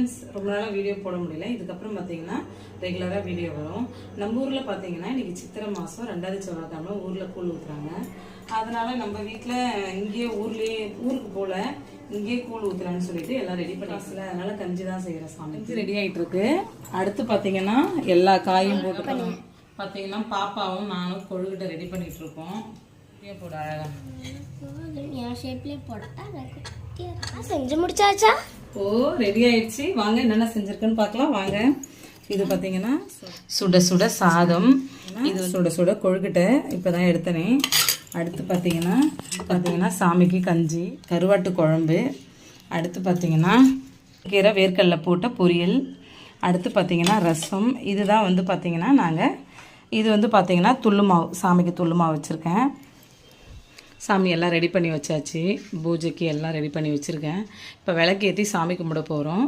Friends, ரொம்ப நாளாக video போட முடியல. இதுக்கப்புறம் பார்த்தீங்கன்னா ரெகுலராக வீடியோ வரும். நம்ம ஊரில் பார்த்தீங்கன்னா இன்றைக்கி சித்திரை மாதம் 2வது செவ்வாய்க்கிழமை ஊரில் கூழ் ஊற்றுறாங்க. அதனால் நம்ம வீட்டில் இங்கேயே ஊருக்கு போல இங்கேயே கூழ் ஊற்றுறான்னு சொல்லிட்டு எல்லாம் ரெடி பண்ணிக்கல. அதனால் கஞ்சி தான் செய்கிறேன். சாமி ரெடி ஆகிட்டு இருக்கு. அடுத்து பார்த்தீங்கன்னா எல்லா காயும் போட்டு பார்த்தீங்கன்னா பாப்பாவும் நானும் கொழுக்கிட்ட ரெடி பண்ணிட்டு இருக்கோம். போட அழகா செஞ்சு முடிச்சாச்சா? ஓ, ரெடி ஆயிடுச்சு. வாங்க என்னென்ன செஞ்சிருக்குன்னு பார்க்கலாம் வாங்க. இது பார்த்தீங்கன்னா சுட சுட சாதம், இது சுட சுட கொழுக்கிட்டை இப்போதான் எடுத்தனே. அடுத்து பார்த்தீங்கன்னா சாமிக்கு கஞ்சி, கருவாட்டு குழம்பு. அடுத்து பார்த்தீங்கன்னா கீரை வேர்க்கடலை போட்ட பொரியல். அடுத்து பார்த்தீங்கன்னா ரசம். இதுதான் வந்து பார்த்தீங்கன்னா இது வந்து பார்த்தீங்கன்னா துள்ளு மாவு, சாமிக்கு துள்ளு மாவு வச்சுருக்கேன். சாமி எல்லாம் ரெடி பண்ணி வச்சாச்சு. பூஜைக்கு எல்லாம் ரெடி பண்ணி வச்சுருக்கேன். இப்போ விளக்கு ஏற்றி சாமி கும்பிட போகிறோம்.